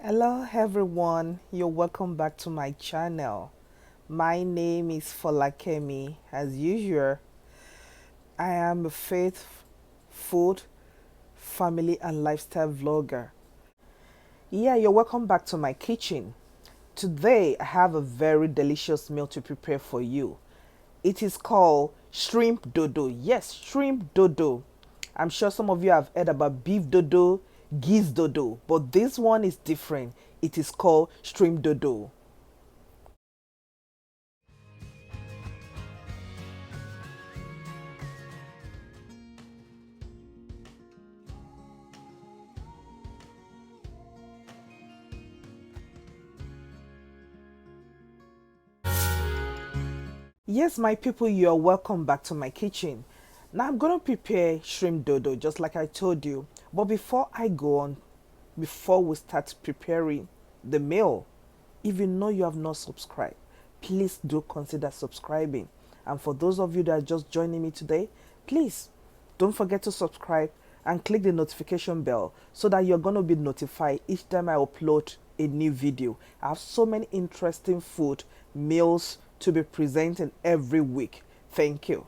Hello everyone, you're welcome back to my channel. My name is Folakemi. As usual, I am a faith, food, family and lifestyle vlogger. Yeah, you're welcome back to my kitchen. Today I have a very delicious meal to prepare for you. It is called Shrimp Dodo. Yes, Shrimp Dodo. I'm sure some of you have heard about beef dodo, Gizmodo, but this one is different. It is called Shrimp Dodo. Yes, my people, you are welcome back to my kitchen. Now I'm going to prepare shrimp dodo just like I told you. But before I go on, before we start preparing the meal, if you know you have not subscribed, please do consider subscribing. And for those of you that are just joining me today, please don't forget to subscribe and click the notification bell so that you're going to be notified each time I upload a new video. I have so many interesting food meals to be presenting every week. Thank you.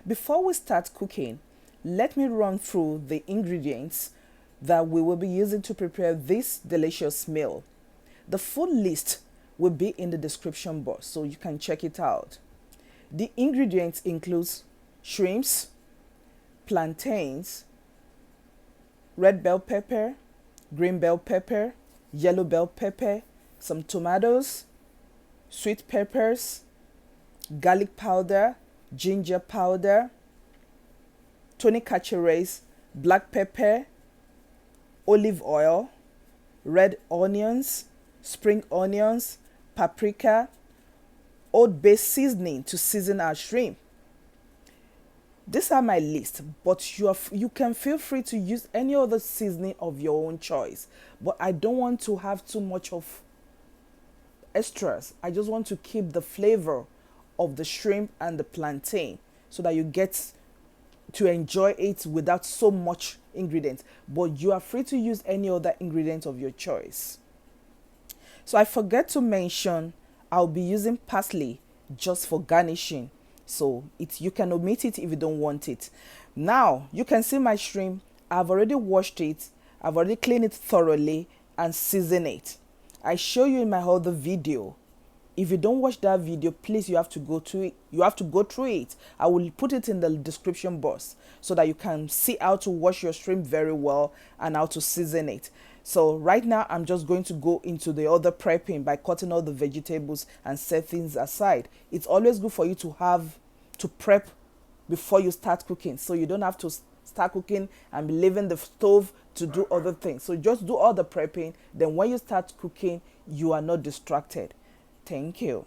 Before we start cooking, let me run through the ingredients that we will be using to prepare this delicious meal. The food list will be in the description box so you can check it out. The ingredients includes shrimps, plantains, red bell pepper, green bell pepper, yellow bell pepper, some tomatoes, sweet peppers, garlic powder, ginger powder, chacherez, black pepper, olive oil, red onions, spring onions, paprika, oat-based seasoning to season our shrimp. These are my list, but you can feel free to use any other seasoning of your own choice. But I don't want to have too much of extras. I just want to keep the flavor of the shrimp and the plantain so that you get to enjoy it without so much ingredients. But you are free to use any other ingredient of your choice. So I forget to mention I'll be using parsley just for garnishing. So you can omit it if you don't want it. Now you can see my shrimp. I've already washed it. I've already cleaned it thoroughly and seasoned it. I show you in my other video. If you don't watch that video, please, you have to go to it. You have to go through it. I will put it in the description box so that you can see how to wash your shrimp very well and how to season it. So right now, I'm just going to go into the other prepping by cutting all the vegetables and set things aside. It's always good for you to prep before you start cooking, so you don't have to start cooking and be leaving the stove to do other things. So just do all the prepping. Then when you start cooking, you are not distracted. Thank you.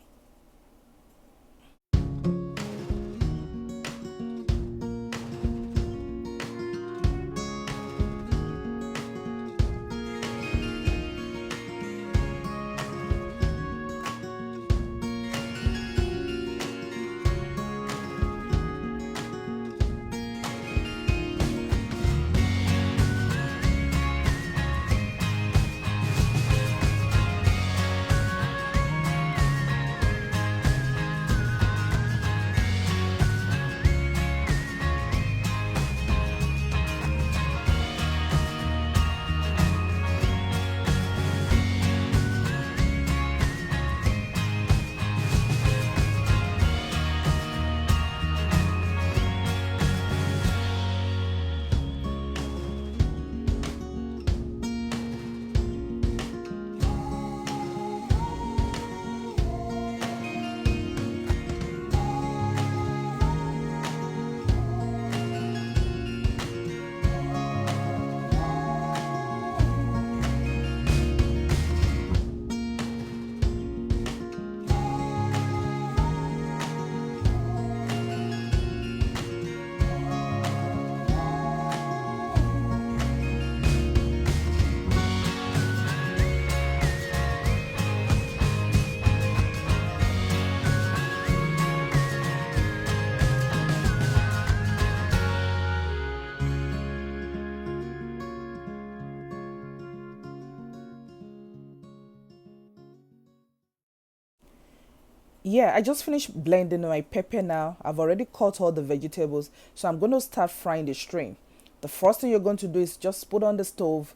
Yeah, I just finished blending my pepper now. I've already cut all the vegetables, so I'm going to start frying the shrimp. The first thing you're going to do is just put on the stove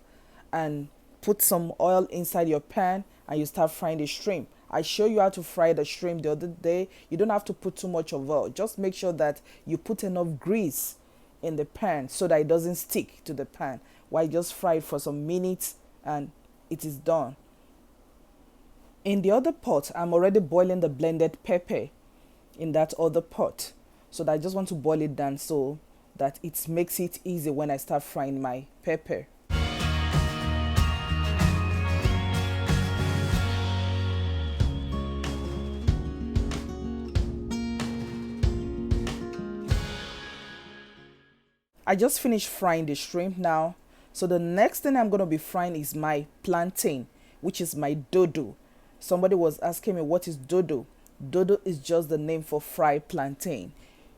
and put some oil inside your pan, and you start frying the shrimp. I show you how to fry the shrimp the other day. You don't have to put too much of oil. Just make sure that you put enough grease in the pan so that it doesn't stick to the pan. While you just fry it for some minutes and it is done. In the other pot, I'm already boiling the blended pepper in that other pot. So that I just want to boil it down so that it makes it easy when I start frying my pepper. I just finished frying the shrimp now. So the next thing I'm going to be frying is my plantain, which is my dodo. Somebody was asking me what is dodo. Dodo is just the name for fried plantain.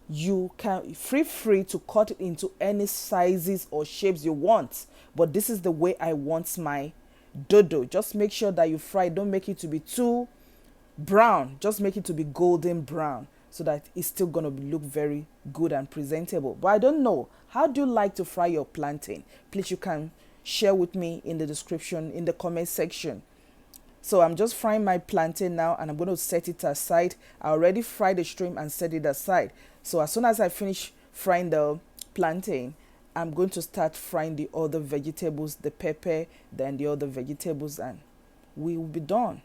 You can feel free to cut it into any sizes or shapes you want, but this is the way I want my dodo. Just make sure that you fry, don't make it to be too brown, just make it to be golden brown so that it's still going to look very good and presentable. But I don't know, how do you like to fry your plantain? Please, you can share with me in the description, in the comment section. So I'm just frying my plantain now, and I'm going to set it aside. I already fried the shrimp and set it aside. So as soon as I finish frying the plantain, I'm going to start frying the other vegetables, the pepper, then the other vegetables, and we will be done.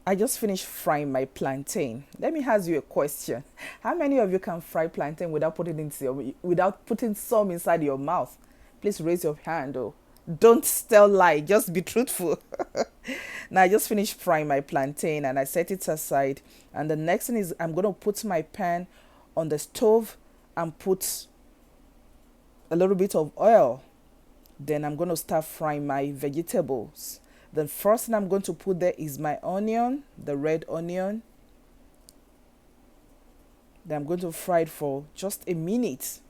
I just finished frying my plantain. Let me ask you a question. How many of you can fry plantain without putting some inside your mouth? Please raise your hand. Oh, don't tell lie. Just be truthful. Now I just finished frying my plantain and I set it aside. And the next thing is I'm gonna put my pan on the stove and put a little bit of oil. Then I'm gonna start frying my vegetables. The first thing I'm going to put there is my onion, the red onion. Then I'm going to fry it for just a minute.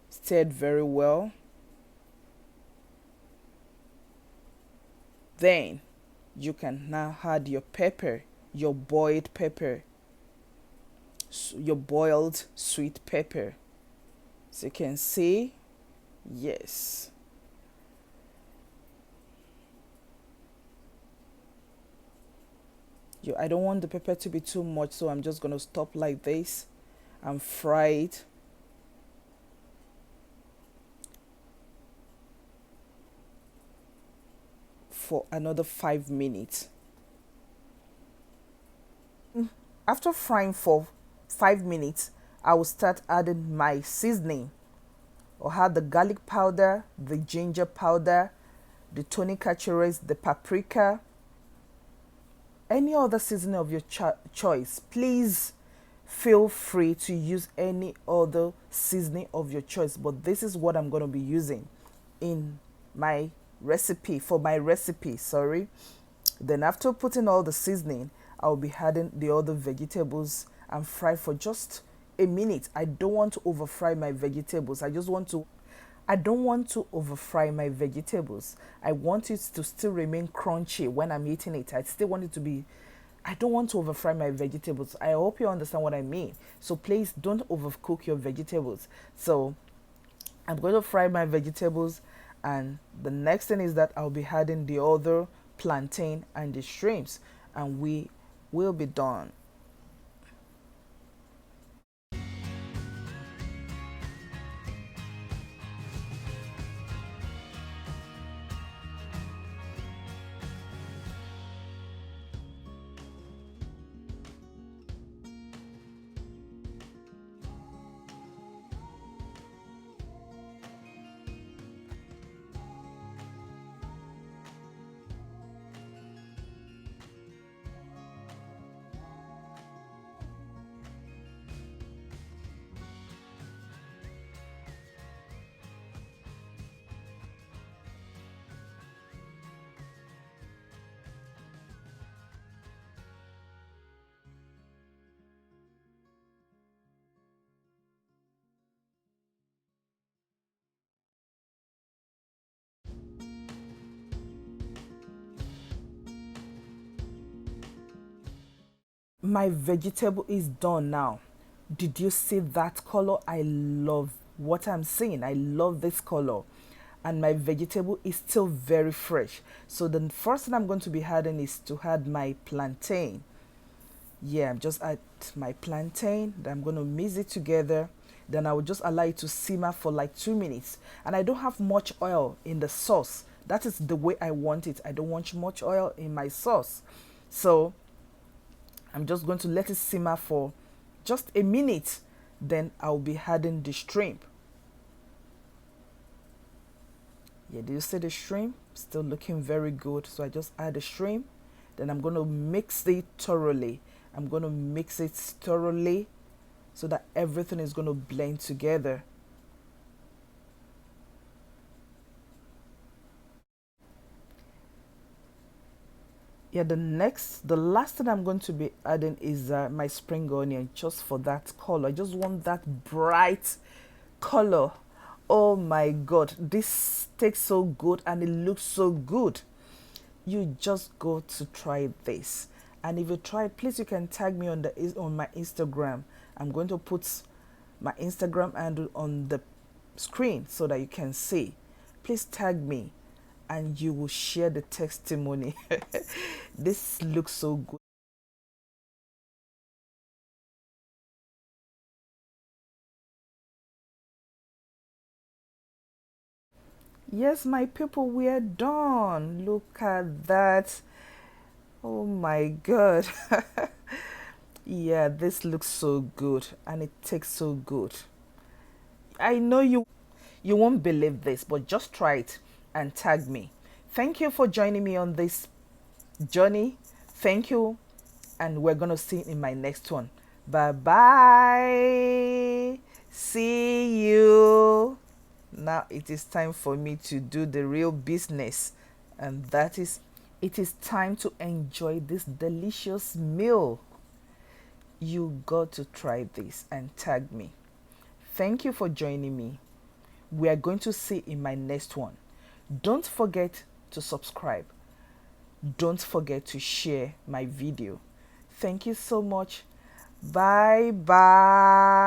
Stir it very well. Then you can now add your pepper, your boiled pepper, your boiled sweet pepper. So you can see, yes. I don't want the pepper to be too much, so I'm just going to stop like this and fry it. For another 5 minutes. After frying for 5 minutes, I will start adding my seasoning. I'll add the garlic powder, the ginger powder, the chacherez, the paprika, any other seasoning of your choice. Please feel free to use any other seasoning of your choice, but this is what I'm going to be using in my recipe, sorry. Then after putting all the seasoning, I'll be adding the other vegetables and fry for just a minute. I don't want to over fry my vegetables. I don't want to over fry my vegetables. I want it to still remain crunchy when I'm eating it. I still want it to be I don't want to over fry my vegetables. I hope you understand what I mean. So please don't overcook your vegetables. So I'm going to fry my vegetables, and the next thing is that I'll be adding the other plantain and the shrimps, and we will be done. My vegetable is done now. Did you see that color? I love what I'm seeing. I love this color. And my vegetable is still very fresh. So the first thing I'm going to be adding is to add my plantain. Yeah, I'm just add my plantain. Then I'm going to mix it together. Then I will just allow it to simmer for like 2 minutes. And I don't have much oil in the sauce. That is the way I want it. I don't want much oil in my sauce. So I'm just going to let it simmer for just a minute. Then I'll be adding the shrimp. Yeah, do you see the shrimp? Still looking very good. So I just add the shrimp. Then I'm going to mix it thoroughly. I'm going to mix it thoroughly so that everything is going to blend together. Yeah, the last thing I'm going to be adding is my spring onion, just for that color. I just want that bright color. Oh my god, this tastes so good and it looks so good. You just go to try this, and if you try it, please, you can tag me on my Instagram. I'm going to put my Instagram handle on the screen so that you can see. Please tag me and you will share the testimony. This looks so good. Yes, my people, we are done. Look at that. Oh my god. Yeah, this looks so good and it tastes so good. I know you won't believe this, but just try it and tag me. Thank you for joining me on this journey. Thank you, and we're going to see you in my next one. Bye bye. See you. Now it is time for me to do the real business, and that is it is time to enjoy this delicious meal. You got to try this and tag me. Thank you for joining me. We are going to see in my next one. Don't forget to subscribe. Don't forget to share my video. Thank you so much. Bye bye.